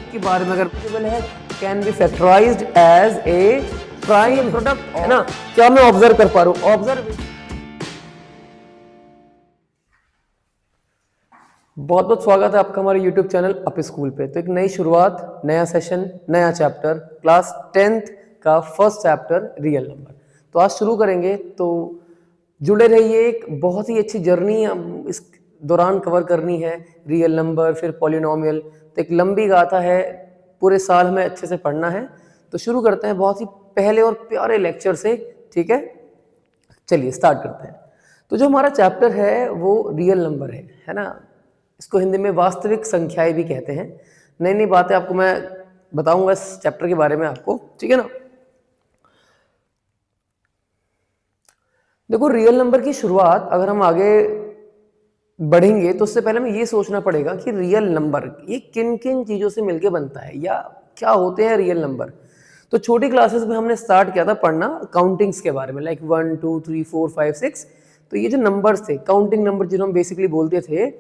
के बारे में अगर है can be factorised as a prime product, है ना। क्या मैं ऑब्जर्व कर पा रहा हूं? ऑब्जर्व। बहुत बहुत स्वागत है आपका हमारे YouTube चैनल अप स्कूल पे। तो एक नई शुरुआत, नया सेशन, नया चैप्टर, क्लास 10th का फर्स्ट चैप्टर रियल नंबर। तो आज शुरू करेंगे, तो जुड़े रहिए। एक बहुत ही अच्छी जर्नी हम इस दौरान कवर करनी है। रियल नंबर, फिर पॉलिनोमियल, तो एक लंबी गाथा है, पूरे साल हमें अच्छे से पढ़ना है। तो शुरू करते हैं बहुत ही पहले और प्यारे लेक्चर से, ठीक है। चलिए स्टार्ट करते हैं। तो जो हमारा चैप्टर है वो रियल नंबर है ना। इसको हिंदी में वास्तविक संख्याएं भी कहते हैं। नई नई बातें आपको मैं बताऊंगा इस चैप्टर के बारे में आपको, ठीक है ना। देखो, रियल नंबर की शुरुआत अगर हम आगे बढ़ेंगे तो उससे पहले हमें ये सोचना पड़ेगा कि रियल नंबर ये किन किन चीज़ों से मिलके बनता है या क्या होते हैं रियल नंबर। तो छोटी क्लासेस में हमने स्टार्ट किया था पढ़ना काउंटिंग्स के बारे में, लाइक 1 2 3 4 5 6। तो ये जो नंबर्स थे, काउंटिंग नंबर जिन्हें हम बेसिकली बोलते थे,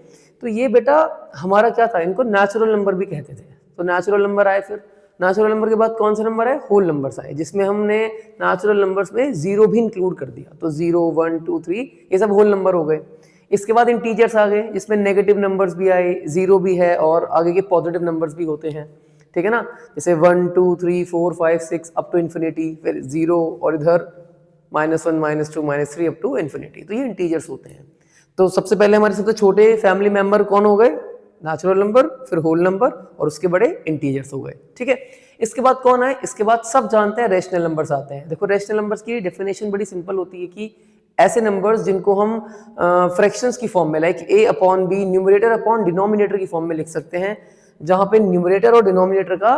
तो ये बेटा हमारा क्या था, इनको नेचुरल नंबर भी कहते थे। तो नेचुरल नंबर आए, फिर नेचुरल नंबर के बाद कौन सा नंबर है? होल नंबर्स आए, जिसमें हमने नेचुरल नंबर्स में जीरो भी इंक्लूड कर दिया। तो 0 1 2 3 ये सब होल नंबर हो गए। इसके बाद इंटीजर्स आ गए, जिसमें नेगेटिव नंबर्स भी आए, जीरो भी है और आगे के पॉजिटिव नंबर्स भी होते हैं, ठीक है ना। जैसे 1 2 3 4 5 6 अप टू इन्फिनिटी, फिर 0 और इधर -1 -2 -3 अप टू इन्फिनिटी। तो ये इंटीजर्स होते हैं। तो सबसे पहले हमारे सबसे छोटे फैमिली मेंबर कौन हो गए? नेचुरल नंबर, फिर होल नंबर और उसके बड़े इंटीजर्स हो गए, ठीक है। इसके बाद कौन आए? इसके बाद सब जानते हैं रेशनल नंबर्स आते हैं। देखो, रेशनल नंबर्स की डेफिनेशन बड़ी सिंपल होती है कि ऐसे नंबर्स जिनको हम फ्रैक्शंस की फॉर्म में, like a/b, numerator upon denominator की फॉर्म में लिख सकते हैं, जहां पे न्यूमरेटर और डिनोमिनेटर का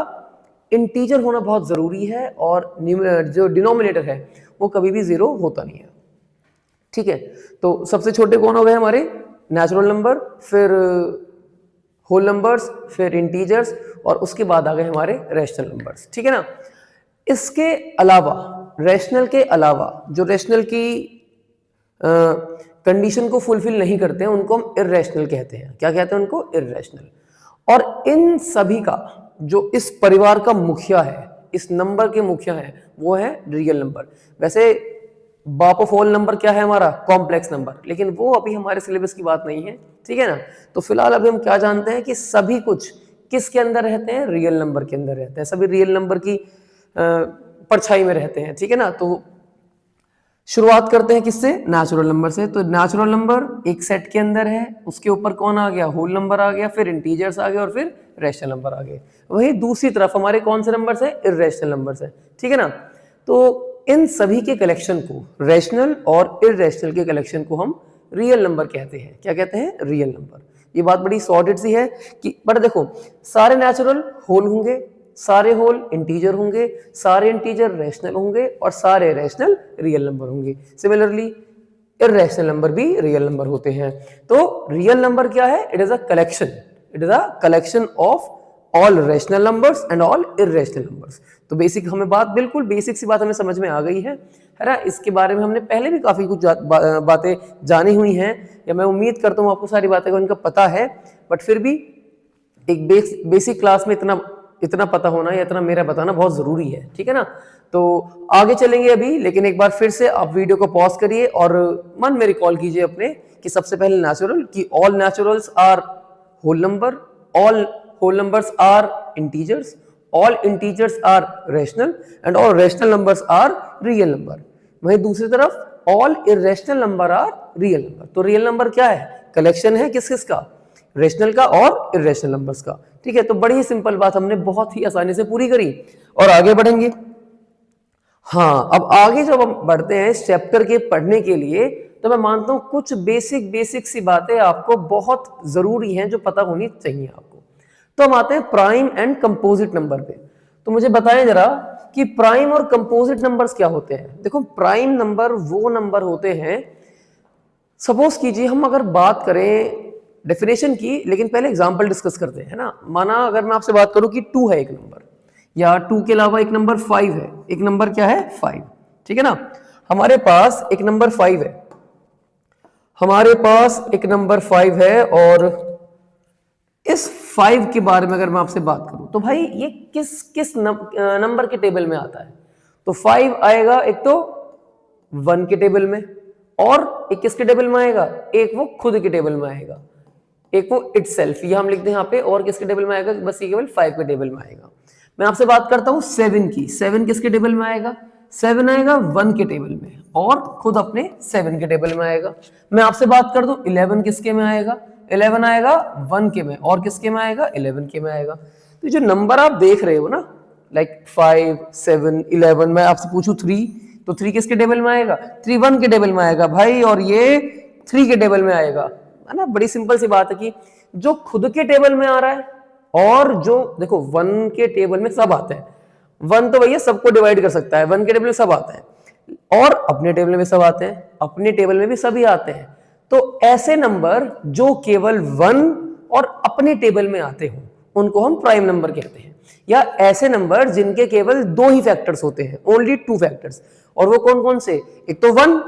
इंटीजर होना बहुत जरूरी है और जो डिनोमिनेटर है वो कभी भी जीरो होता नहीं है, ठीक है। तो सबसे छोटे कौन हो गए हमारे? नेचुरल नंबर, फिर होल नंबर्स, फिर इंटीजर्स और उसके बाद आ गए हमारे रेशनल नंबर्स, ठीक है ना। इसके अलावा, रेशनल के अलावा, जो रेशनल की कंडीशन को फुलफिल नहीं करते हैं उनको हम इर्रेशनल कहते हैं। क्या कहते हैं उनको? इर्रेशनल। और इन सभी का जो इस परिवार का मुखिया है, इस नंबर के मुखिया है, वो है रियल नंबर। वैसे बाप ऑफ होल नंबर क्या है हमारा? कॉम्प्लेक्स नंबर, लेकिन वो अभी हमारे सिलेबस की बात नहीं है, ठीक है ना। तो फिलहाल अभी हम क्या जानते हैं कि सभी कुछ किसके अंदर रहते हैं? रियल नंबर के अंदर रहते हैं। सभी रियल नंबर की परछाई में रहते हैं, ठीक है ना। तो शुरुआत करते हैं किससे? नेचुरल नंबर से। तो नेचुरल नंबर एक सेट के अंदर है, उसके ऊपर कौन आ गया? होल नंबर आ गया, फिर इंटीजर्स आ गए और फिर रेशनल नंबर आ गए। वही दूसरी तरफ हमारे कौन से नंबर्स है? इर्रेशनल नंबर्स है, ठीक है ना। तो इन सभी के कलेक्शन को, रेशनल और इर्रेशनल के कलेक्शन को हम रियल नंबर कहते हैं। क्या कहते हैं? Real number. ये बात बड़ी सॉर्टेड सी है कि बट देखो, सारे नेचुरल होल होंगे, सारे होल इंटीजर होंगे, सारे इंटीजर रेशनल होंगे और सारे रेशनल रियल नंबर होंगे। सिमिलरली इर्रेशनल नंबर भी रियल नंबर होते हैं। तो रियल नंबर क्या है? It is a collection, it is a collection of all rational numbers and all irrational numbers. तो बेसिक हमें बात, बिल्कुल बेसिक सी बात हमें समझ में आ गई है ना। इसके बारे में हमने पहले भी काफी कुछ बातें जानी हुई हैं, या मैं उम्मीद करता हूँ आपको सारी बातें उनका पता है। बट फिर भी एक बेसिक क्लास में इतना पता होना या इतना मेरा बताना बहुत जरूरी है, ठीक है ना। तो आगे चलेंगे अभी, लेकिन एक बार फिर से आप वीडियो को पॉज करिए और मन में रिकॉल कीजिए अपने कि सबसे पहले नेचुरल, कि all naturals are whole number, all whole numbers are integers, all integers are rational and all rational numbers are real number. वहीं दूसरी तरफ all irrational number are real number. तो रियल नंबर क्या है? कलेक्शन है किस किस का? रेशनल का और इर्रेशनल नंबर्स का, ठीक है। तो बड़ी ही सिंपल बात हमने बहुत ही आसानी से पूरी करी और आगे बढ़ेंगे। हाँ, अब आगे जब हम बढ़ते हैं इस चैप्टर के पढ़ने के लिए, तो मैं मानता हूं कुछ बेसिक सी बातें आपको बहुत जरूरी हैं जो पता होनी चाहिए आपको। तो हम आते हैं प्राइम एंड कंपोजिट नंबर पे। तो मुझे बताएं जरा कि प्राइम और कंपोजिट नंबर्स क्या होते हैं। देखो, प्राइम नंबर वो नंबर होते हैं, सपोज कीजिए हम अगर बात करें डेफिनेशन की, लेकिन पहले एग्जांपल डिस्कस करते हैं ना। माना अगर मैं आपसे बात करूं कि 2 है एक नंबर, या 2 के अलावा एक नंबर 5 है। एक नंबर क्या है? 5, ठीक है ना। हमारे पास एक नंबर 5 है, हमारे पास एक नंबर 5 है और इस 5 के बारे में अगर मैं आपसे बात करूं तो भाई ये किस किस नंबर के टेबल में आता है? तो 5 आएगा एक तो 1 के टेबल में, और एक किसके टेबल में आएगा? एक वो खुद के टेबल में आएगा, एक वो इटसेल्फ, ये हम लिखते हैं यहाँ पे, और किसके टेबल में आएगा? बस ये केवल 5 के टेबल में आएगा। मैं आपसे बात करता हूं 7 की। 7 किसके टेबल में आएगा? 7 आएगा 1 के टेबल में, और खुद अपने 7 के टेबल में आएगा। मैं आपसे बात कर दूं 11 किसके में आएगा? 11 आएगा 1 के में, और किसके में आएगा? 11 के में आएगा। तो जो नंबर आप देख रहे हो ना, लाइक 5, 7, 11, मैं आपसे पूछूं 3, तो 3 किसके टेबल में आएगा? 3 1 के टेबल में आएगा भाई, और ये 3 के टेबल में आएगा, है ना। बड़ी सिंपल सी बात है कि जो खुद के टेबल में आ रहा है, और जो देखो 1 के टेबल में सब आते हैं, 1 तो भैया सबको डिवाइड कर सकता है, 1 के टेबल में सब आते हैं, और अपने टेबल में सब आते हैं, अपने टेबल में भी सभी आते हैं। तो ऐसे नंबर जो केवल 1 और अपने टेबल में आते हो उनको हम प्राइम नंबर कहते हैं। या ऐसे नंबर जिनके केवल 2 ही फैक्टर्स होते हैं, ओनली 2 फैक्टर्स, और वो कौन कौन से? एक तो 1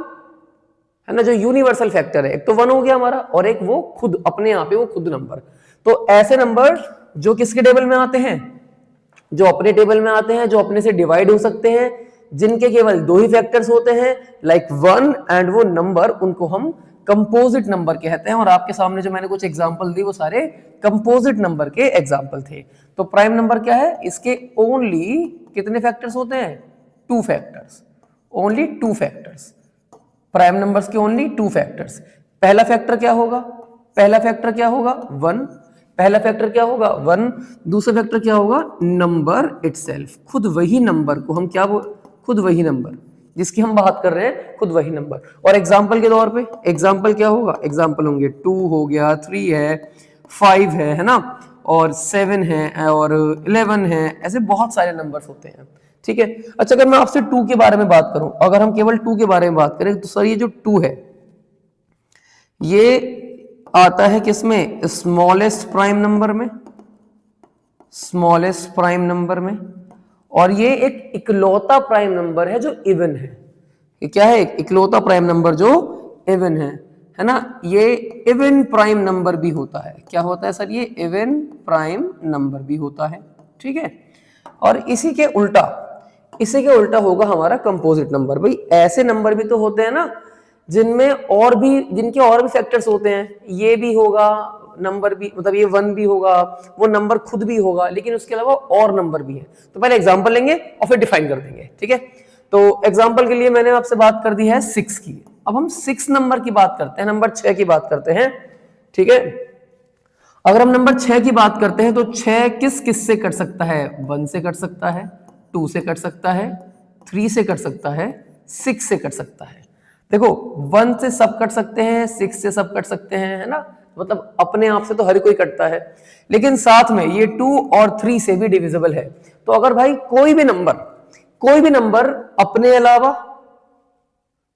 है ना, जो यूनिवर्सल फैक्टर है, एक तो 1 हो गया हमारा, और एक वो खुद अपने आप है, वो खुद नंबर। तो ऐसे नंबर जो किसके टेबल में आते हैं? जो अपने टेबल में आते हैं, जो अपने से डिवाइड हो सकते हैं, जिनके केवल 2 ही फैक्टर्स होते हैं, लाइक 1 एंड वो नंबर, उनको हम कंपोजिट नंबर कहते हैं। और आपके सामने जो मैंने कुछ एग्जांपल दी वो सारे कंपोजिट नंबर के एग्जांपल थे। तो प्राइम नंबर क्या है? इसके ओनली कितने फैक्टर्स होते हैं? 2 factors, only 2 factors. Prime numbers के ओनली 2 फैक्टर्स। पहला फैक्टर क्या होगा? पहला फैक्टर क्या होगा? 1। पहला फैक्टर क्या होगा? 1। दूसरा फैक्टर क्या होगा? नंबर इटसेल्फ, खुद वही नंबर को हम क्या खुद वही नंबर जिसकी हम बात कर रहे हैं, खुद वही नंबर। और एग्जाम्पल के तौर पे एग्जाम्पल क्या होगा? एग्जाम्पल होंगे 2 हो गया, 3 है, 5 है ना, और 7 है, और 11 है, ऐसे बहुत सारे नंबर्स होते हैं। ठीक है। अच्छा, अगर मैं आपसे 2 के बारे में बात करूं, अगर हम केवल 2 के बारे में बात करें, तो सर ये जो 2 है ये आता है किसमें? स्मॉलेस्ट प्राइम नंबर में, स्मॉलेस्ट प्राइम नंबर में। और ये एक इकलौता प्राइम नंबर है जो इवन है। ये क्या है? एक इकलौता प्राइम नंबर जो इवन है ना। ये इवन प्राइम नंबर भी होता है। क्या होता है सर? ये इवन प्राइम नंबर भी होता है। ठीक है। और इसी के उल्टा होगा हमारा कंपोजिट नंबर। भाई ऐसे नंबर भी तो होते हैं ना जिनके और भी फैक्टर्स होते हैं। ये भी होगा नंबर भी, मतलब ये 1 भी होगा, वो नंबर खुद भी होगा, लेकिन उसके अलावा और नंबर भी है। तो पहले एग्जांपल लेंगे और फिर डिफाइन कर देंगे। ठीक है। तो एग्जांपल के लिए मैंने आपसे बात कर दी है 6 की। अब हम 6 नंबर की बात करते हैं, नंबर 6 की बात करते हैं। ठीक है। अगर हम नंबर 6 की बात करते हैं तो 6 किस से कट सकता है? 1 से कट सकता है, 2 से कट सकता है, 3 से कट सकता है, 6 से कट सकता है। देखो 1 से सब कट सकते हैं, 6 से सब कट सकते हैं, है ना। मतलब अपने आप से तो हर कोई कटता है, लेकिन साथ में ये 2 और 3 से भी डिविजिबल है। तो अगर भाई कोई भी नंबर अपने अलावा,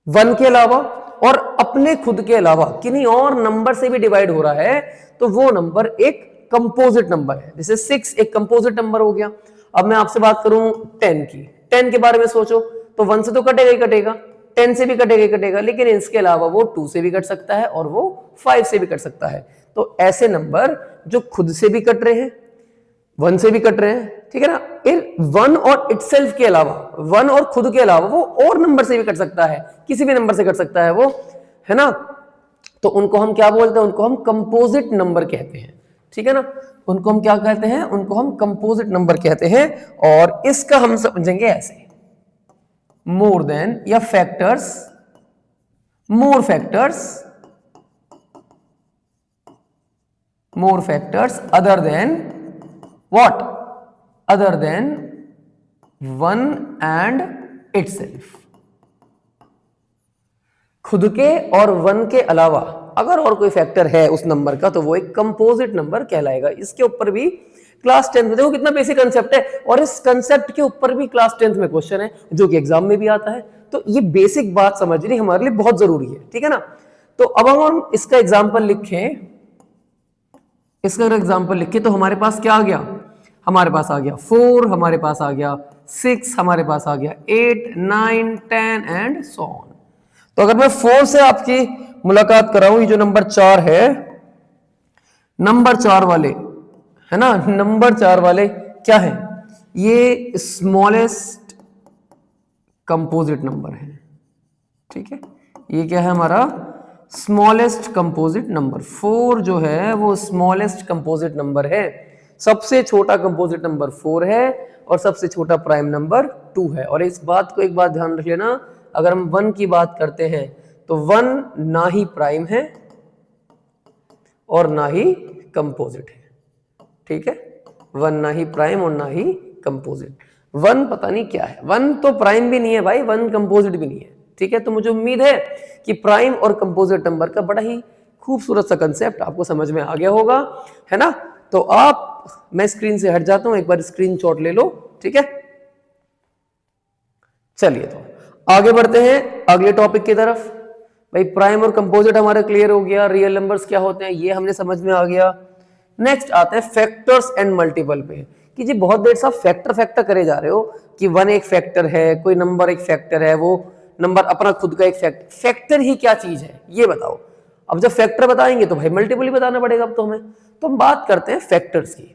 1 के अलावा और अपने खुद के अलावा किन्हीं और नंबर से भी डिवाइड हो रहा है, तो वो नंबर एक कंपोजिट नंबर है। जैसे 6 एक कंपोजिट नंबर हो गया। अब मैं आपसे बात करूं 10 की। 10 के बारे में सोचो तो 1 से तो कटेगा ही कटेगा, 10 से भी कटेगा ही कटेगा, लेकिन इसके अलावा वो 2 से भी कट सकता है और वो 5 से भी कट सकता है। तो ऐसे नंबर जो खुद से भी कट रहे हैं, 1 से भी कट रहे हैं, ठीक है ना, 1 और इटसेल्फ के अलावा, 1 और खुद के अलावा वो और नंबर से भी कट सकता है, किसी भी नंबर से कट सकता है वो, है ना। तो उनको हम क्या बोलते हैं? उनको हम कंपोजिट नंबर कहते हैं। ठीक है ना। उनको हम क्या कहते हैं? उनको हम कंपोजिट नंबर कहते हैं। और इसका हम समझेंगे ऐसे, मोर देन या factors, more factors other than what? Other than 1 and itself। खुद के और 1 के अलावा अगर और कोई फैक्टर है उस नंबर का, तो वो एक कंपोजिट नंबर कहलाएगा। इसके ऊपर भी क्लास 10 में, देखो कितना बेसिक कंसेप्ट है, और इस कंसेप्ट के ऊपर भी क्लास 10 में क्वेश्चन है जो कि एग्जाम में भी आता है। तो ये बेसिक बात समझनी हमारे लिए बहुत जरूरी है। ठीक है ना। तो अब हम इसका एग्जाम्पल लिखें, तो हमारे पास क्या आ गया? हमारे पास आ गया 4, हमारे पास आ गया 6, हमारे पास आ गया 8, 9, 10 एंड सो ऑन। तो अगर मैं 4 से आपकी मुलाकात कराऊं, ये जो नंबर 4 है, नंबर 4 वाले, है ना, नंबर 4 वाले क्या है? ये स्मॉलेस्ट कंपोजिट नंबर है, ठीक है। ये क्या है हमारा? Smallest composite number. 4 जो है वो स्मॉलेस्ट कंपोजिट नंबर है। सबसे छोटा कंपोजिट नंबर 4 है और सबसे छोटा प्राइम नंबर 2 है। और इस बात को एक बात ध्यान रख लेना, अगर हम 1 की बात करते हैं तो 1 ना ही प्राइम है और ना ही कंपोजिट है, ठीक है। 1 ना ही प्राइम और ना ही कंपोजिट। 1 पता नहीं क्या है, 1 तो प्राइम भी नहीं है भाई, 1 कंपोजिट भी नहीं है, ठीक है। तो मुझे उम्मीद है कि प्राइम और कंपोजिट नंबर का बड़ा ही खूबसूरत सा कंसेप्ट आपको समझ में आ गया होगा, है ना। तो मैं स्क्रीन से हट जाता हूं, एक बार स्क्रीनशॉट ले लो, ठीक है। चलिए तो आगे बढ़ते हैं अगले टॉपिक की तरफ। भाई प्राइम और कंपोजिट हमारा क्लियर हो गया, रियल नंबर्स क्या होते हैं ये हमने समझ में आ गया। नेक्स्ट आते हैं फैक्टर्स एंड मल्टीपल पे, कि जी बहुत देर से फैक्टर करे जा रहे हो कि 1 एक फैक्टर है, कोई नंबर एक फैक्टर है, वो नंबर अपना खुद का एक फैक्टर ही क्या चीज है ये बताओ। अब जब फैक्टर बताएंगे तो भाई मल्टीपल ही बताना पड़ेगा अब तो हमें। तो हम बात करते हैं फैक्टर्स की,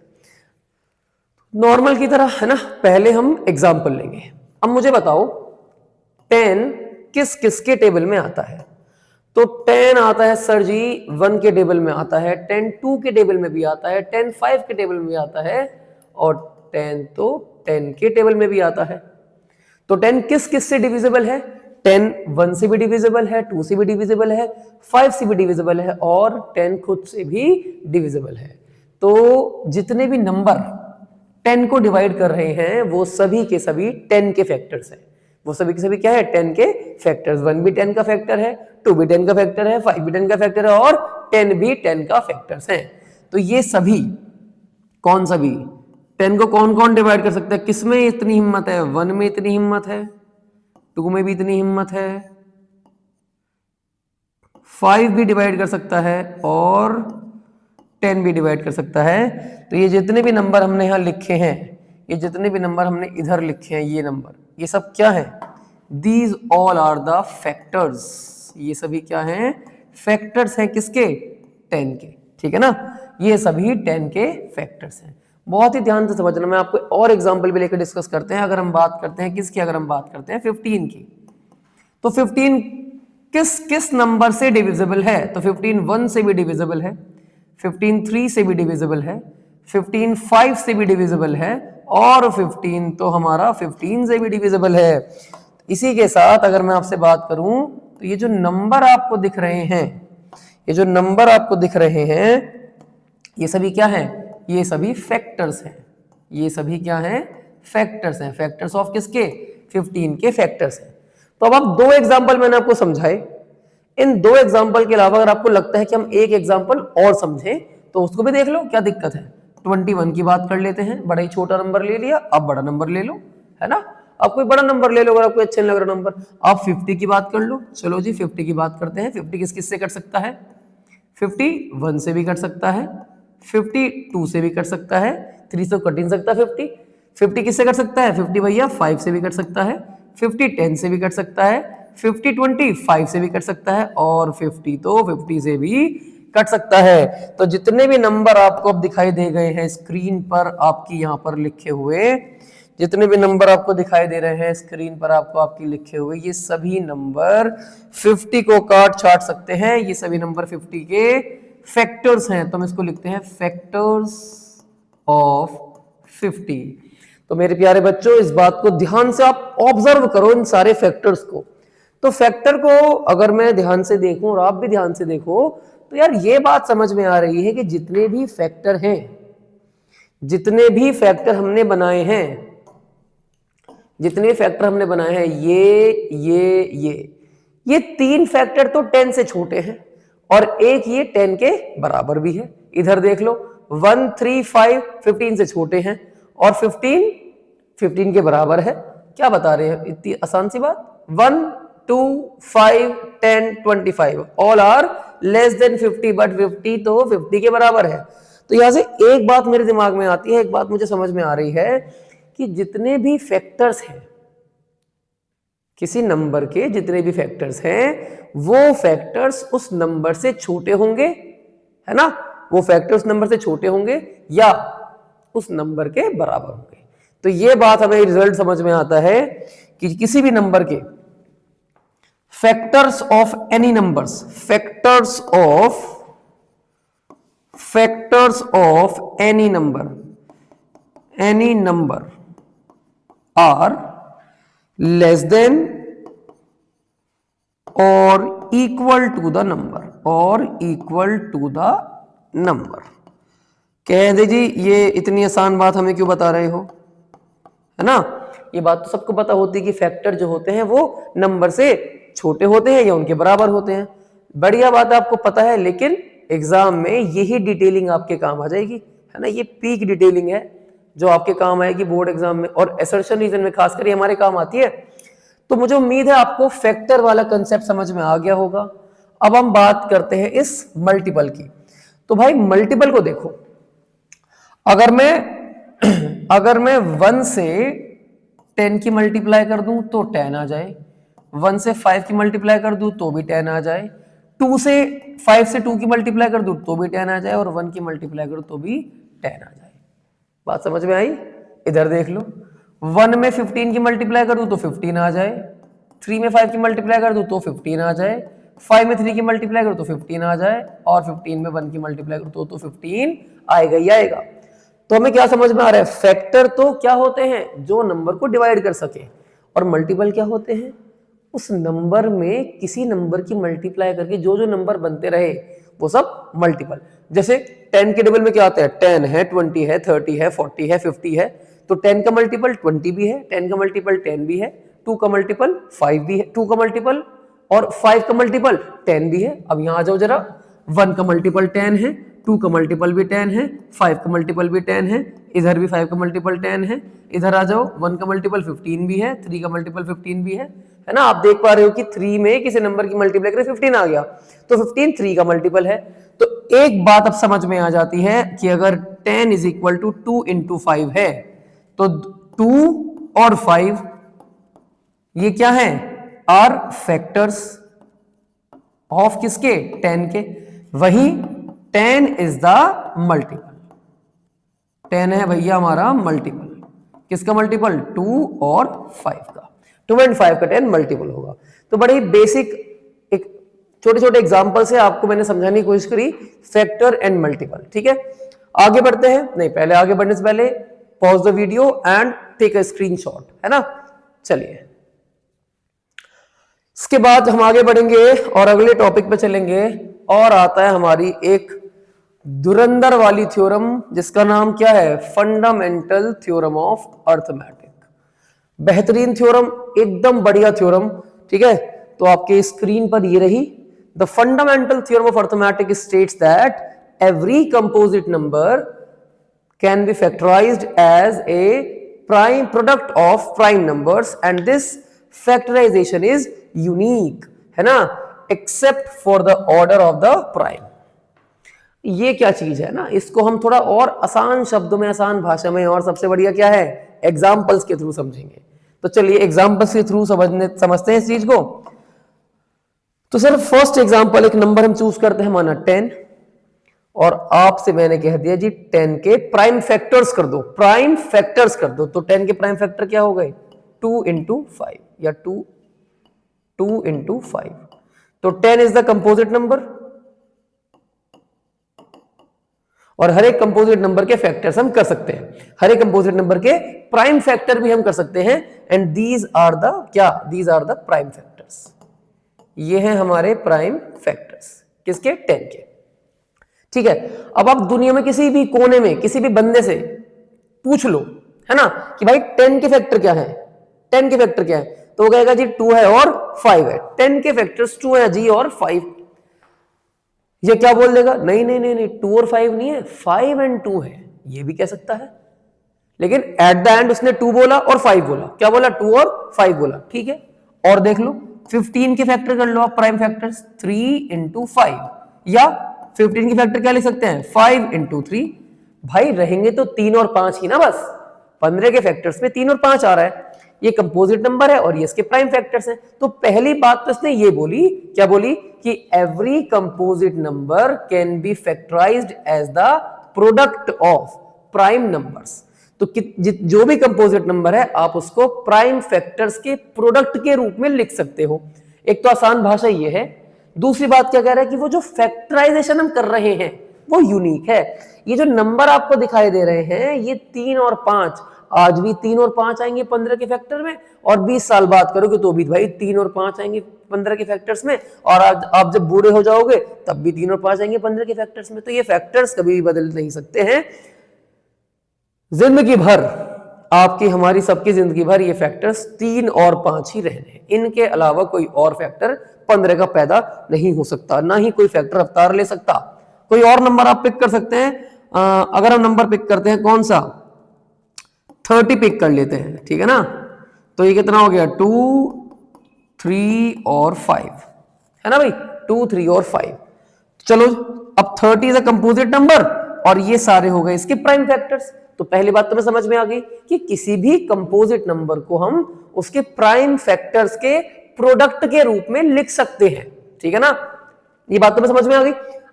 नॉर्मल की तरह, है ना। पहले हम एग्जाम्पल लेंगे। अब मुझे बताओ 10 किस किस के टेबल में आता है? तो 10 आता है सर जी 1 के टेबल में आता है, 10 2 के टेबल में भी आता है, 10 5 के टेबल में भी आता है, और 10 तो 10 के टेबल में भी आता है। तो 10 किस किस से डिविजिबल है? 10 1 से भी डिविजिबल है, 2 से भी डिविजिबल है, 5 से भी डिविजिबल है, और 10 खुद से भी डिविजिबल है। तो जितने भी नंबर 10 को डिवाइड कर रहे हैं वो सभी के सभी 10 के फैक्टर्स हैं। वो सभी के सभी क्या है? 10 के फैक्टर्स। 1 भी 10 का फैक्टर है, 2 भी 10 का फैक्टर है, 5 भी 10 का फैक्टर है, और 10 भी 10 का फैक्टर्स हैं। तो ये सभी कौन सभी 10 को कौन कौन डिवाइड कर सकता है? किस में इतनी हिम्मत है? 1 में इतनी हिम्मत है, 2 में भी इतनी हिम्मत है, 5 भी डिवाइड कर सकता है, और 10 भी डिवाइड कर सकता है। तो ये जितने भी नंबर हमने यहां लिखे हैं, ये जितने भी नंबर हमने इधर लिखे हैं, ये नंबर, ये सब क्या है? These all are the factors. ये सभी क्या हैं? फैक्टर्स हैं किसके? 10 के, ठीक है ना। ये सभी 10 के फैक्टर्स हैं। बहुत ही ध्यान से समझना, मैं आपको और एग्जांपल भी लेकर डिस्कस करते हैं। अगर हम बात करते हैं किसकी? अगर हम बात करते हैं 15 की, तो 15 किस किस नंबर से डिविजिबल है? तो 15 1 से भी डिविजिबल है, 15 3 से भी डिविजिबल है, 15 5 से भी डिविजिबल है, और 15 तो हमारा 15 से भी डिविजिबल है। इसी के साथ अगर मैं आपसे बात करूं तो ये जो नंबर आपको दिख रहे हैं, ये जो नंबर आपको दिख रहे हैं, ये सभी क्या है? ये सभी फैक्टर्स हैं। ये सभी क्या हैं? फैक्टर्स हैं। फैक्टर्स ऑफ किसके? 15 के फैक्टर्स हैं। तो अब आप 2 एग्जांपल मैंने आपको समझाए। इन 2 एग्जांपल के अलावा अगर आपको लगता है कि हम एक एग्जांपल और समझें तो उसको भी देख लो, क्या दिक्कत है। 21 की बात कर लेते हैं, बड़ा ही छोटा नंबर ले लिया, अब बड़ा नंबर ले लो, है ना। आप कोई बड़ा नंबर ले लो अगर आपको अच्छा नहीं लग रहा नंबर। आप 50 की बात कर लो, चलो जी 50 की बात करते हैं। 50 किस किस से कट सकता है? 51 से भी कट सकता है, 52 से भी कट सकता है, 3 से कट नहीं सकता 50। 50 किससे कट सकता है? 50 भैया 5 से भी कट सकता है, 50 10 से भी कट सकता है, 50 20 5 से भी कट सकता है, और 50 तो 50 से भी कट सकता है। तो जितने भी नंबर आपको अब दिखाई दे गए हैं स्क्रीन पर, आपकी यहाँ पर लिखे हुए, जितने भी नंबर आपको दिखाई दे रहे हैं स्क्रीन पर आपको आपकी लिखे हुए, ये सभी नंबर 50 को काट छाट सकते हैं। ये सभी नंबर 50 के फैक्टर्स हैं। तो हम इसको लिखते हैं फैक्टर्स ऑफ 50। तो मेरे प्यारे बच्चों इस बात को ध्यान से आप ऑब्जर्व करो, इन सारे फैक्टर्स को। तो फैक्टर को अगर मैं ध्यान से देखूं और आप भी ध्यान से देखो तो यार ये बात समझ में आ रही है कि जितने भी फैक्टर हैं, जितने भी फैक्टर हमने बनाए हैं, जितने फैक्टर हमने बनाए हैं, ये 3 फैक्टर तो 10 से छोटे हैं और एक ये 10 के बराबर भी है। इधर देख लो 1 3 5 15 से छोटे हैं और 15 के बराबर है। क्या बता रहे हैं? इतनी आसान सी बात। 1 2 5 10 25 all are less than 50, but 50 तो 50 के बराबर है। तो यहां से एक बात मेरे दिमाग में आती है, एक बात मुझे समझ में आ रही है कि जितने भी फैक्टर्स हैं, किसी नंबर के जितने भी फैक्टर्स हैं, वो फैक्टर्स उस नंबर से छोटे होंगे, है ना। वो फैक्टर्स नंबर से छोटे होंगे या उस नंबर के बराबर होंगे। तो ये बात हमें रिजल्ट समझ में आता है कि किसी भी नंबर के factors of any numbers, factors of any number are less than और इक्वल टू द नंबर, कह दे जी ये इतनी आसान बात हमें क्यों बता रहे हो, है ना। ये बात तो सबको पता होती है कि फैक्टर जो होते हैं वो नंबर से छोटे होते हैं या उनके बराबर होते हैं। बढ़िया बात आपको पता है, लेकिन एग्जाम में यही डिटेलिंग आपके काम आ जाएगी, है ना। ये पीक डिटेलिंग है जो आपके काम आएगी बोर्ड एग्जाम में, और असर्शन रीजन में खासकर ये हमारे काम आती है। तो मुझे उम्मीद है आपको फैक्टर वाला कंसेप्ट समझ में आ गया होगा। अब हम बात करते हैं इस मल्टीपल की। तो भाई मल्टीपल को देखो, अगर मैं 1 से 10 की मल्टीप्लाई कर दूं तो 10 आ जाए, 1 से 5 की मल्टीप्लाई कर दूं तो भी 10 आ जाए, 5 से 2 की मल्टीप्लाई कर दूं तो भी 10 आ जाए, और 1 की मल्टीप्लाई करूं तो भी 10 आ जाए। बात समझ में आई? इधर देख लो, 1 में 15 की मल्टीप्लाई कर दूं तो 15 आ जाए, 3 में 5 की मल्टीप्लाई कर दूं तो 15 आ जाए, 5 में 3 की मल्टीप्लाई करूं तो 15 आ जाए, और 15 में 1 की मल्टीप्लाई करूं तो 15 आएगा ही आएगा। तो हमें क्या समझ में आ रहा है? फैक्टर तो क्या होते हैं? जो नंबर को डिवाइड कर सके। और मल्टीपल क्या होते हैं? उस नंबर में किसी नंबर की मल्टीप्लाई करके जो जो नंबर बनते रहे वो सब मल्टीपल। जैसे 10 के टेबल में क्या आता है? 10 है, 20 है, 30 है, 40 है, 50 है। तो 10 का मल्टीपल 20 भी है, 10 का मल्टीपल 10 भी है, 2 का मल्टीपल 5 भी है, 2 का मल्टीपल और 5 का मल्टीपल 10 भी है। अब यहां आ जाओ जरा, 1 का मल्टीपल 10 है, 2 का मल्टीपल भी 10 है, 5 का मल्टीपल भी 10 है, इधर भी 5 का मल्टीपल 10 है, इधर आ जाओ 1 का मल्टीपल 15 भी है, 3 का मल्टीपल 15 भी है ना। आप देख पा रहे हो कि 3 में किसी नंबर की मल्टीप्लाई करें 15 आ गया, तो 15 3 का मल्टीपल है। तो एक बात अब समझ में आ जाती है कि अगर 10 इज इक्वल टू 2 इंटू 5 है तो 2 और 5 ये क्या है? आर फैक्टर्स ऑफ किसके? 10 के। वही 10 इज द मल्टीपल, 10 है भैया हमारा मल्टीपल। किसका मल्टीपल? 2 और 5 का। 2 एंड 5 का 10 मल्टीपल होगा। तो बड़े बेसिक एक छोटे छोटे एग्जांपल से आपको मैंने समझाने की कोशिश करी फैक्टर एंड मल्टीपल। ठीक है, आगे बढ़ते हैं। नहीं, पहले आगे बढ़ने से पहले pause the video and take a screenshot, है ना। चलिए, इसके बाद हम आगे बढ़ेंगे और अगले टॉपिक पे चलेंगे, और आता है हमारी एक धुरंधर वाली थ्योरम जिसका नाम क्या है? Fundamental theorem of arithmetic. बेहतरीन थ्योरम, एकदम बढ़िया थ्योरम। ठीक है, तो आपके स्क्रीन पर ये रही। The fundamental theorem of arithmetic states that every composite number can be factorized as a prime product of prime numbers and this factorization is unique, है ना, except for the order of the prime। ये क्या चीज है ना, इसको हम थोड़ा और आसान शब्दों में, आसान भाषा में, और सबसे बढ़िया क्या है, एग्जाम्पल्स के थ्रू समझेंगे। तो चलिए एग्जाम्पल्स के थ्रू समझते हैं इस चीज को। तो सर फर्स्ट एग्जाम्पल, एक नंबर हम चूज करते हैं, माना 10, और आपसे मैंने कह दिया जी 10 के प्राइम फैक्टर्स कर दो, प्राइम फैक्टर्स कर दो। तो 10 के प्राइम फैक्टर क्या हो गए? 2 इंटू 5 या 2 इंटू 5। तो 10 इज द कंपोजिट नंबर, और हर एक कंपोजिट नंबर के फैक्टर्स हम कर सकते हैं, हर एक कंपोजिट नंबर के प्राइम फैक्टर भी हम कर सकते हैं। एंड दीज आर द क्या? These are the prime factors. ये हैं हमारे प्राइम फैक्टर्स, किसके? 10 के। ठीक है, अब आप दुनिया में किसी भी कोने में किसी भी बंदे से पूछ लो, है ना, कि भाई 10 के फैक्टर क्या है, 10 के फैक्टर क्या है, तो वो कहेगा जी 2 है और 5 है। 10 के फैक्टर्स 2 है जी और 5। ये क्या बोल देगा? नहीं नहीं नहीं नहीं, 2 और 5 नहीं है, 5 एंड 2 है। ये भी कह सकता है, लेकिन एट द एंड उसने 2 बोला और 5 बोला। क्या बोला? 2 और 5 बोला। ठीक है, और देख लो 15 के फैक्टर कर लो आप, प्राइम फैक्टर्स 3 इंटू 5, या 15 की फैक्टर क्या लिख सकते हैं? 5 इंटू 3। भाई रहेंगे तो 3 और 5 ही ना, बस 15 के फैक्टर्स में 3 और 5 आ रहा है। ये कंपोजिट नंबर है और ये इसके प्राइम फैक्टर्स हैं। तो पहली बात तो इसने ये बोली, क्या बोली? कि every composite number can be factorised as the product of prime numbers. तो जो भी कंपोजिट नंबर है आप उसको प्राइम फैक्टर्स के प्रोडक्ट के रूप में लिख सकते हो। एक तो आसान भाषा ये है। दूसरी बात क्या कह रहा है कि वो जो फैक्टराइजेशन हम कर रहे हैं वो यूनिक है। ये जो नंबर आपको दिखाई दे रहे हैं ये 3 और 5, आज भी 3 और 5 आएंगे 15 के फैक्टर में, और 20 साल बाद करोगे तो भी भाई 3 और 5 आएंगे 15 के फैक्टर्स में, और आज आप जब बूढ़े हो जाओगे तब भी 3 और 5 आएंगे 15 के फैक्टर्स में। तो ये फैक्टर्स कभी भी बदल नहीं सकते हैं। जिंदगी भर आपकी हमारी सबकी जिंदगी भर ये फैक्टर्स 3 और 5 ही रहने हैं। इनके अलावा कोई और फैक्टर 15 का पैदा नहीं हो सकता, ना ही कोई फैक्टर अवतार ले सकता। कोई और नंबर आप पिक कर सकते हैं। अगर हम नंबर पिक करते हैं कौन सा, 30 पिक कर लेते हैं, ठीक है ना। तो ये कितना हो गया 2, 3 और 5, है ना भाई, 2, 3 और 5। चलो अब 30 इज अ कंपोजिट नंबर और ये सारे हो गए इसके प्राइम फैक्टर्स। तो पहली बात तुम्हें समझ में आ गई कि किसी भी कंपोजिट नंबर को हम उसके प्राइम फैक्टर्स के प्रोडक्ट के रूप में लिख सकते हैं, ठीक है ना। ये बात तुम्हें समझ में आ गई।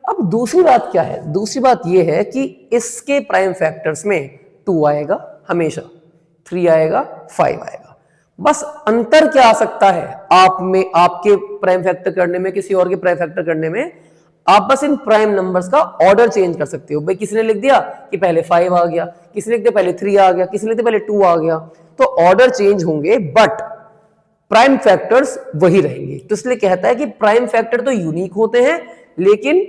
अब दूसरी बात क्या है, दूसरी बात ये है कि इसके प्राइम फैक्टर्स में 2 आएगा हमेशा, 3 आएगा, 5 आएगा। बस अंतर क्या आ सकता है आप में, आपके प्राइम फैक्टर करने में, किसी और के प्राइम फैक्टर करने में, आप बस इन प्राइम नंबर्स का ऑर्डर चेंज कर सकते हो। भाई किसी ने लिख दिया कि पहले 5 आ गया, किसी ने लिख दिया पहले 3 आ गया, किसी ने लिख दिया पहले 2 आ गया, तो ऑर्डर चेंज होंगे बट प्राइम फैक्टर्स वही रहेंगे। तो इसलिए कहता है कि प्राइम फैक्टर तो यूनिक होते हैं लेकिन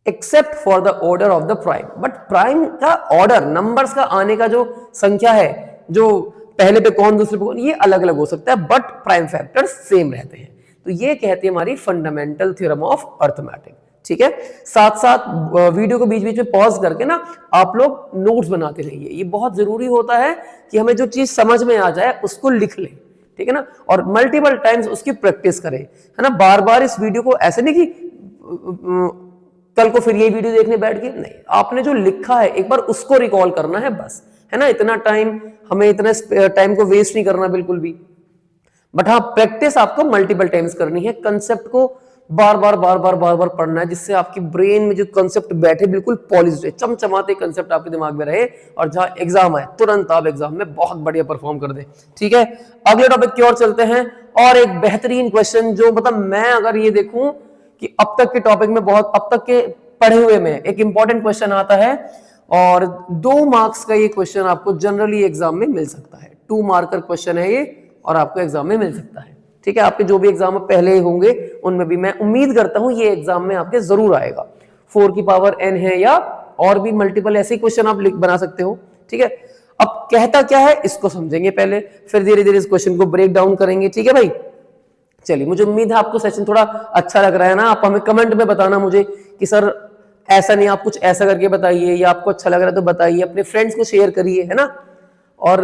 except for the order of the prime. But prime का ऑर्डर, नंबर्स का आने का जो संख्या है, जो पहले पे कौन दूसरे पे कौन, ये अलग अलग हो सकता है बट प्राइम फैक्टर्स सेम रहते हैं। तो ये कहती है हमारी फंडामेंटल थ्योरम ऑफ अरिथमेटिक, ठीक है। साथ साथ वीडियो को बीच बीच में पॉज करके ना आप लोग नोट्स बनाते रहिए। ये बहुत जरूरी होता है कि हमें जो चीज समझ में आ जाए उसको लिख लें, ठीक है ना, और मल्टीपल टाइम्स उसकी प्रैक्टिस करें, है ना। बार बार इस वीडियो को ऐसे नहीं कि कल को फिर ये वीडियो देखने बैठ गए, नहीं, आपने जो लिखा है एक बार उसको रिकॉल करना है बस, है ना। इतना टाइम, हमें इतना टाइम को वेस्ट नहीं करना बिल्कुल भी। बट हाँ, प्रैक्टिस आपको मल्टीपल टाइम्स करनी है, कंसेप्ट को बार बार पढ़ना है, जिससे आपकी ब्रेन में जो कंसेप्ट बैठे बिल्कुल पॉलिश्ड है, चमचमाते कंसेप्ट आपके दिमाग में रहे, और जहां एग्जाम आए तुरंत आप एग्जाम में बहुत बढ़िया परफॉर्म कर दे, ठीक है। अगले टॉपिक की ओर चलते हैं। और एक बेहतरीन क्वेश्चन जो मतलब मैं अगर ये देखूं कि अब तक के टॉपिक में, बहुत अब तक के पढ़े हुए में एक इंपॉर्टेंट क्वेश्चन आता है, और 2 मार्क्स का ये क्वेश्चन आपको जनरली एग्जाम में मिल सकता है। 2 मार्कर क्वेश्चन है ये और आपको एग्जाम में मिल सकता है, ठीक है। आपके जो भी एग्जाम पहले होंगे उनमें भी मैं उम्मीद करता हूं ये एग्जाम में आपके जरूर आएगा। 4 की पावर n है या और भी मल्टीपल ऐसे क्वेश्चन आप बना सकते हो, ठीक है। अब कहता क्या है इसको समझेंगे पहले, फिर धीरे धीरे इस क्वेश्चन को ब्रेक डाउन करेंगे, ठीक है भाई। चलिए, मुझे उम्मीद है आपको सेशन थोड़ा अच्छा लग रहा है ना। आप हमें कमेंट में बताना मुझे कि सर ऐसा नहीं, आप कुछ ऐसा करके बताइए, या आपको अच्छा लग रहा है तो बताइए, अपने फ्रेंड्स को शेयर करिए, है ना। और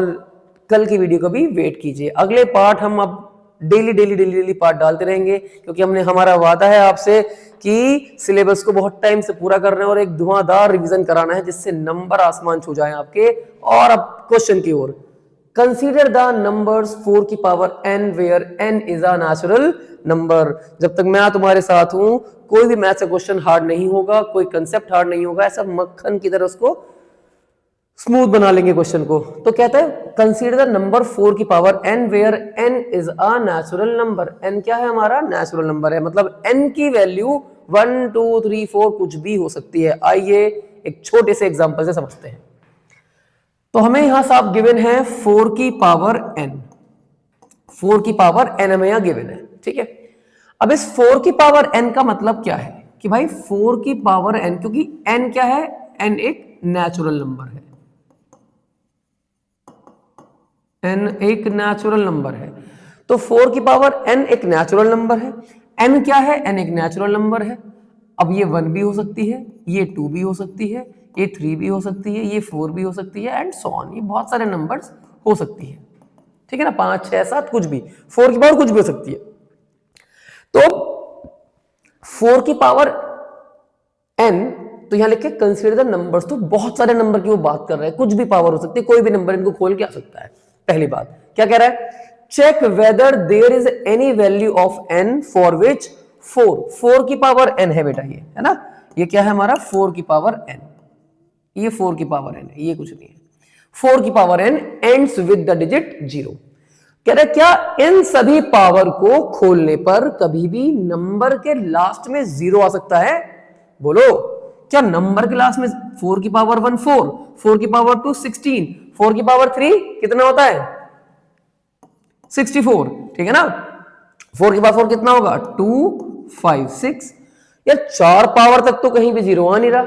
कल की वीडियो को भी वेट कीजिए। अगले पार्ट हम अब डेली पार्ट डालते रहेंगे, क्योंकि हमने, हमारा वादा है आपसे कि सिलेबस को बहुत टाइम से पूरा करना है और एक धुआंधार रिवीजन कराना है, जिससे नंबर आसमान छू जाए आपके। और अब क्वेश्चन की ओर, कंसीडर द नंबर्स 4 की power n where n is a natural number. जब तक मैं तुम्हारे साथ हूं कोई भी मैथ का क्वेश्चन हार्ड नहीं होगा, कोई कंसेप्ट हार्ड नहीं होगा, ऐसा मक्खन की तरह उसको स्मूथ बना लेंगे क्वेश्चन को। तो कहता है कंसीडर द नंबर 4 की power n where n is a natural number. n क्या है हमारा, नेचुरल नंबर है, मतलब n की वैल्यू 1 2 3 4 कुछ भी हो सकती है। आइए एक छोटे से एग्जांपल से समझते हैं। तो हमें यहां साफ गिवन है 4 की पावर n, 4 की पावर n हमें यहां गिवन है, ठीक है। अब इस 4 की पावर n का मतलब क्या है कि भाई 4 की पावर n, क्योंकि n क्या है, n एक नेचुरल नंबर है, n एक नेचुरल नंबर है। तो 4 की पावर n एक नेचुरल नंबर है। n क्या है, n एक नेचुरल नंबर है। अब ये 1 भी हो सकती है, ये 2 भी हो सकती है, ये 3 भी हो सकती है, ये 4 भी हो सकती है, एंड सो ऑन। ये बहुत सारे नंबर्स हो सकती है, ठीक है ना, 5 6 7 कुछ भी, 4 की पावर कुछ भी हो सकती है। तो 4 की पावर n, तो यहां लिखे कंसीडर द नंबर्स, तो बहुत सारे नंबर की वो बात कर रहे हैं, कुछ भी पावर हो सकती है, कोई भी नंबर इनको खोल के आ सकता है। पहली बात क्या कह रहा है, check whether there is any value of n for which 4 की पावर n है बेटा, ये है ना, ये क्या है हमारा 4 की पावर n, ये 4 की पावर n है, ये कुछ नहीं है। 4 की power n ends with the digit 0। कह रहे क्या इन सभी पावर को खोलने पर कभी भी नंबर के लास्ट में 0 आ सकता है? बोलो, क्या नंबर के लास्ट में 4 की पावर 1 4, 4 की पावर 2 16, 4 की पावर 3 कितना होता है? 64, ठीक है ना। 4 की पावर 4 कितना होगा? 2 5 6। यार 4 पावर तक तो कहीं भी 0 आ नहीं रहा,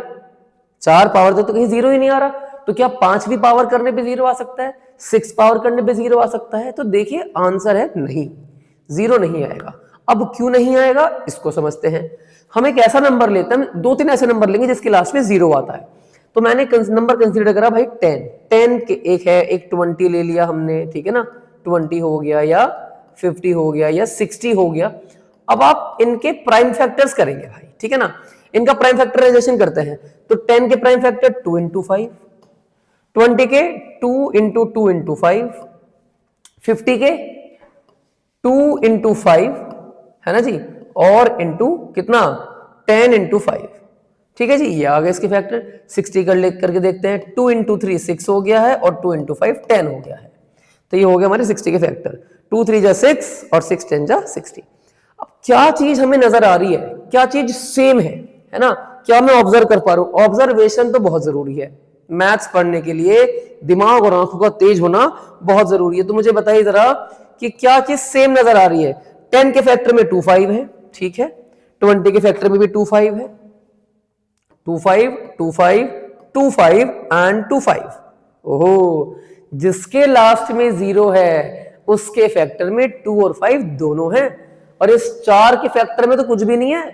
4 पावर तक तो कहीं 0 ही नहीं आ रहा, तो क्या 5वीं पावर करने पे 0 आ सकता है? 6 पावर करने पे 0 आ सकता है? तो देखिए आंसर है नहीं, 0 नहीं आएगा। अब क्यों नहीं आएगा इसको समझते हैं। हम एक ऐसा नंबर लेते हैं, 2-3 ऐसे नंबर लेंगे जिसके लास्ट में 0 आता है। तो मैंने नंबर कंसीडर करा भाई 10 के एक है, एक 20 ले लिया हमने, ठीक है ना, 20 हो गया या 50 हो गया या 60 हो गया। अब आप इनके प्राइम फैक्टर्स करेंगे भाई, ठीक है ना, इनका प्राइम फैक्टराइजेशन करते हैं। तो 10 के प्राइम फैक्टर 2 इंटू 5, 20 के 2 इंटू 2 इंटू 5, 50 के 2 इंटू 5 है ना जी, और इंटू कितना 10 इंटू 5, ठीक है जी, ये आ गए इसके फैक्टर। 60 करके देखते हैं, 2 इंटू 3 6 हो गया है और 2 इंटू 5 10 हो गया है। तो ये हो गया हमारे 60 के फैक्टर, 2 3 जा 6 और 6 10 जा 60। अब क्या चीज हमें नजर आ रही है, क्या चीज सेम है ना, क्या मैं ऑब्जर्व कर पा रहा हूं? ऑब्जर्वेशन तो बहुत जरूरी है मैथ्स पढ़ने के लिए, दिमाग और आंखों का तेज होना बहुत जरूरी है। तो मुझे बताइए जरा कि क्या चीज सेम नजर आ रही है? 10 के फैक्टर में 2 5 है, ठीक है, 20 के फैक्टर में भी 2 5 है, 2 5 2 5 2 5 एंड 2 5। ओहो, जिसके लास्ट में 0 है उसके फैक्टर में 2 और 5 दोनों हैं, और इस 4 के फैक्टर में तो कुछ भी नहीं है,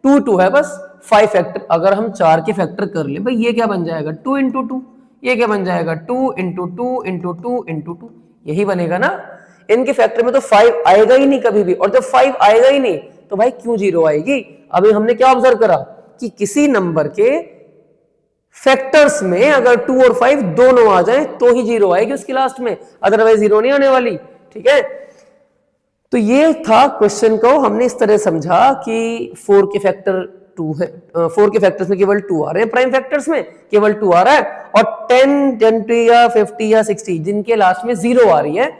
2 2 है बस। 5 फैक्टर अगर हम 4 के फैक्टर कर ले भाई, ये क्या बन जाएगा 2 इंटू 2, ये क्या बन जाएगा 2 इंटू 2 इंटू 2 इंटू 2, यही बनेगा ना। इनके फैक्टर में तो 5 आएगा ही नहीं कभी भी, और जब 5 आएगा ही नहीं तो भाई क्यों 0 आएगी? अभी हमने क्या ऑब्जर्व करा कि किसी नंबर के फैक्टर्स में अगर 2 और 5 दोनों आ जाए तो ही 0 आएगी उसकी लास्ट में, अदरवाइज 0 नहीं आने वाली, ठीक है। तो ये था क्वेश्चन को हमने इस तरह समझा कि 4 के फैक्टर 2 है, 4 के फैक्टर्स में केवल 2 आ रहे हैं, प्राइम फैक्टर्स में केवल 2 आ रहा है, और 10 20 या 50 या 60 जिनके लास्ट में 0 आ रही है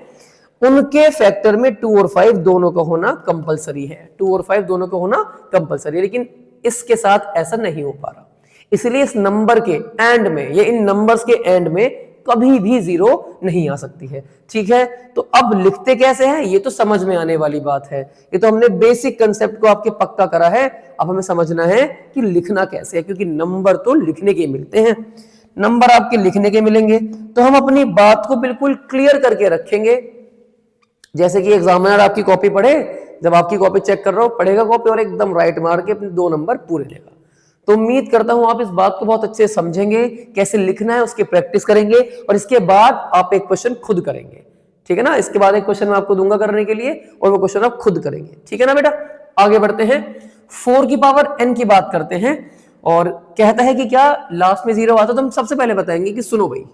उनके फैक्टर में 2 और 5 दोनों का होना कंपलसरी है, 2 और 5 दोनों का होना कंपलसरी है। लेकिन इसके साथ ऐसा नहीं हो पा रहा, इसलिए इस नंबर के एंड में, ये इन नंबर्स के एंड में कभी भी 0 नहीं आ सकती है, ठीक है। तो अब लिखते कैसे हैं ये तो समझ में आने वाली बात है, ये तो हमने बेसिक कंसेप्ट को आपके पक्का करा है। अब हमें समझना है कि लिखना कैसे है, क्योंकि नंबर तो लिखने के मिलते हैं, नंबर आपके लिखने के मिलेंगे तो हम अपनी बात को बिल्कुल क्लियर करके रखेंगे। जैसे कि एग्जामिनर आपकी कॉपी पढ़े, जब आपकी कॉपी चेक कर रहा हो, पढ़ेगा कॉपी और एकदम राइट मार के अपने 2 नंबर पूरे लेगा। तो उम्मीद करता हूं आप इस बात को बहुत अच्छे से समझेंगे, कैसे लिखना है उसकी प्रैक्टिस करेंगे, और इसके बाद आप एक क्वेश्चन खुद करेंगे, ठीक है ना। इसके बाद एक क्वेश्चन मैं आपको दूंगा करने के लिए, और वो क्वेश्चन आप खुद करेंगे, ठीक है ना बेटा। आगे बढ़ते हैं, 4 की पावर n की बात करते हैं, और कहता है कि क्या लास्ट में 0 आता। तो हम सबसे पहले बताएंगे कि सुनो भाई,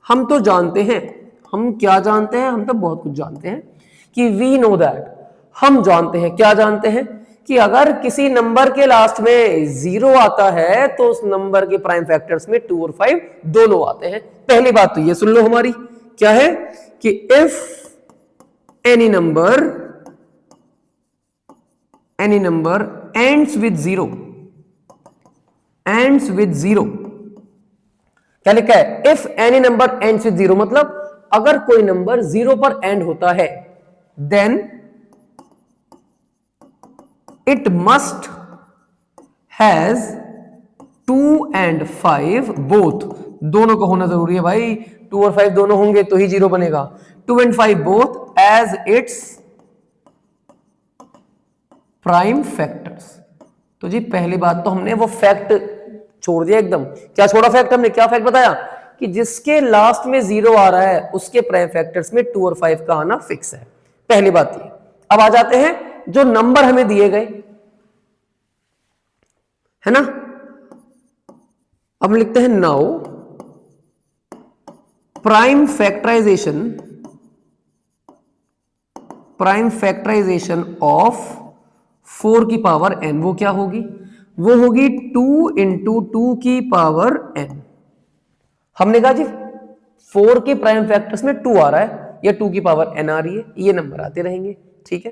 हम तो जानते हैं, हम क्या जानते हैं, हम तो बहुत कुछ जानते हैं कि वी नो दैट, हम जानते हैं, क्या जानते हैं कि अगर किसी नंबर के लास्ट में 0 आता है तो उस नंबर के प्राइम फैक्टर्स में 2 और 5 दोनों आते हैं। पहली बात तो ये सुन लो हमारी, क्या है कि if any number ends with 0, ends with 0, क्या लिखा है? If any number ends with 0 मतलब अगर कोई नंबर 0 पर एंड होता है, then it must has 2 and 5 both, दोनों का होना जरूरी है भाई, 2 और 5 दोनों होंगे तो ही 0 बनेगा। 2 and 5 both as its prime factors। तो जी पहली बात तो हमने वो फैक्ट छोड़ दिया एकदम। क्या छोड़ा फैक्ट हमने? क्या फैक्ट बताया कि जिसके लास्ट में 0 आ रहा है उसके प्राइम फैक्टर्स में 2 और 5 का आना फिक्स है। पहली बात ये। अब आ जाते हैं जो नंबर हमें दिए गए, है ना। अब लिखते हैं नाउ प्राइम फैक्टराइजेशन ऑफ 4 की पावर n, वो क्या होगी? वो होगी 2 इंटू 2 की पावर n, हमने कहा जी 4 के प्राइम फैक्टर्स में 2 आ रहा है या 2 की पावर n आ रही है, ये नंबर आते रहेंगे। ठीक है,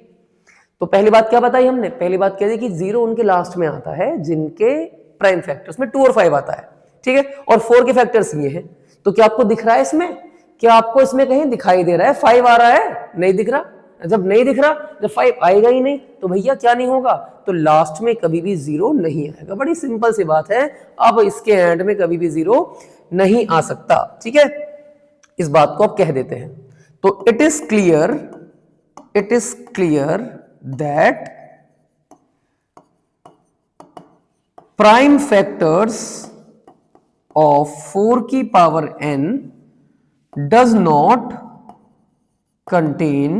तो पहली बात क्या बताई हमने, पहली बात कह दी कि 0 उनके लास्ट में आता है जिनके प्राइम फैक्टर्स में 2 और 5 आता है। ठीक है, और 4 के फैक्टर्स ये हैं। तो क्या आपको दिख रहा है इसमें, क्या आपको इसमें कहीं दिखाई दे रहा है 5 आ रहा है? नहीं दिख रहा। जब नहीं दिख रहा, जब 5 आएगा ही नहीं, तो भैया क्या नहीं होगा, तो लास्ट में कभी भी 0 नहीं आएगा। बड़ी सिंपल सी बात है। अब इसके एंड में कभी भी 0 नहीं आ सकता। ठीक है, इस बात को आप कह देते हैं। तो it is clear that prime factors of 4 की power n does not contain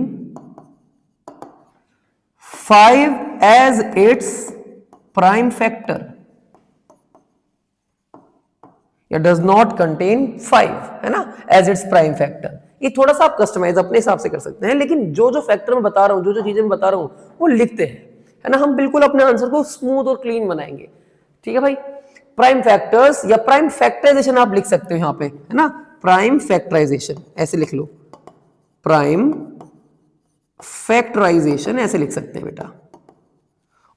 5 as its prime factor या does not contain 5, है ना, as its prime factor। ये थोड़ा सा आप कस्टमाइज अपने हिसाब से कर सकते हैं, लेकिन जो जो फैक्टर मैं बता रहा हूं, जो जो चीजें मैं बता रहा हूं, वो लिखते हैं, है ना। हम बिल्कुल अपने आंसर को स्मूथ और क्लीन बनाएंगे। ठीक है भाई, प्राइम फैक्टर्स या प्राइम फैक्टराइजेशन आप लिख सकते हो यहां पे, है ना, प्राइम फैक्टराइजेशन ऐसे लिख लो, प्राइम फैक्टराइजेशन ऐसे लिख सकते हैं बेटा।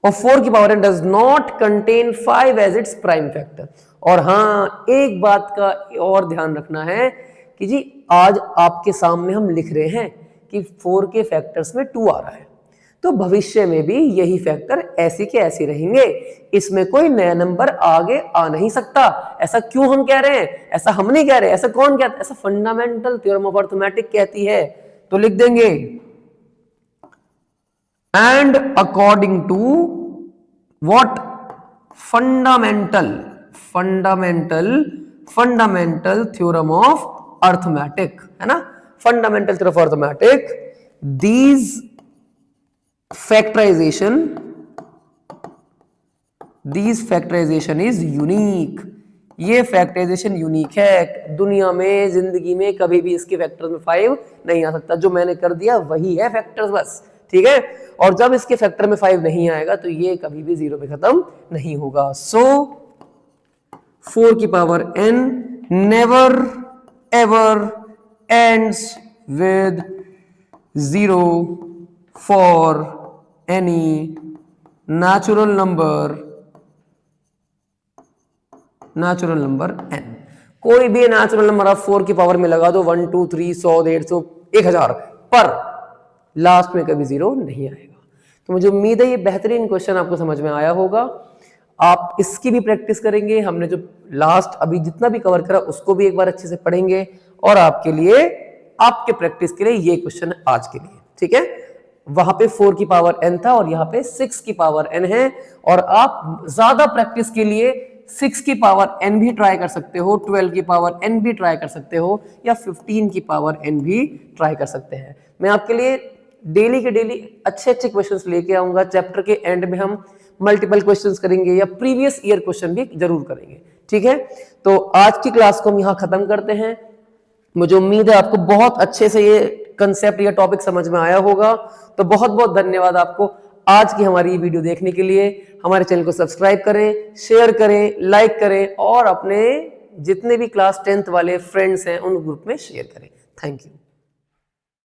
और 4 की power n does not contain 5 as its prime factor. और हां, एक बात का और ध्यान रखना है कि जी आज आपके सामने हम लिख रहे हैं कि 4 के फैक्टर्स में 2 आ रहा है, तो भविष्य में भी यही फैक्टर ऐसे के ऐसे रहेंगे, इसमें कोई नया नंबर आगे आ नहीं सकता। ऐसा क्यों हम कह रहे हैं? ऐसा हम नहीं कह रहे, ऐसा कौन कहता है? ऐसा फंडामेंटल थ्योरम ऑफ अर्थमेटिक कहती है। तो लिख देंगे and according to what, fundamental theorem of arithmetic, है ना, fundamental theorem of arithmetic, these factorisation is unique. ये फैक्टराइजेशन यूनिक है, दुनिया में जिंदगी में कभी भी इसके फैक्टर्स में 5 नहीं आ सकता। जो मैंने कर दिया वही है फैक्टर्स बस। ठीक है, और जब इसके फैक्टर में 5 नहीं आएगा तो ये कभी भी 0 पे खत्म नहीं होगा। सो 4 की power n never ever ends with 0 for any natural number n। कोई भी नेचुरल नंबर आप 4 की पावर में लगा दो, 1 2 3 100 150 1000, पर लास्ट में कभी 0 नहीं आएगा। तो मुझे उम्मीद है ये बेहतरीन क्वेश्चन आपको समझ में आया होगा। आप इसकी भी प्रैक्टिस करेंगे, हमने जो लास्ट अभी जितना भी कवर करा उसको भी एक बार अच्छे से पढ़ेंगे, और आपके लिए, आपके प्रैक्टिस के लिए ये क्वेश्चन आज के लिए। ठीक है, वहां पे 4 की पावर n था और यहाँ पे 6 की पावर n है, और आप ज्यादा प्रैक्टिस के लिए 6 की पावर n भी ट्राई कर सकते हो, 12 की पावर n भी ट्राई कर सकते हो, या 15 की पावर n भी ट्राई कर सकते हैं। मैं आपके लिए डेली के डेली अच्छे अच्छे क्वेश्चंस लेके आऊंगा। चैप्टर के एंड में हम मल्टीपल क्वेश्चंस करेंगे या प्रीवियस ईयर क्वेश्चन भी जरूर करेंगे। ठीक है, तो आज की क्लास को हम यहाँ खत्म करते हैं। मुझे उम्मीद है आपको बहुत अच्छे से ये कंसेप्ट या टॉपिक समझ में आया होगा। तो बहुत बहुत धन्यवाद आपको आज की हमारी ये वीडियो देखने के लिए। हमारे चैनल को सब्सक्राइब करें, शेयर करें, लाइक करें, और अपने जितने भी क्लास 10th वाले फ्रेंड्स हैं उन ग्रुप में शेयर करें। Thank you.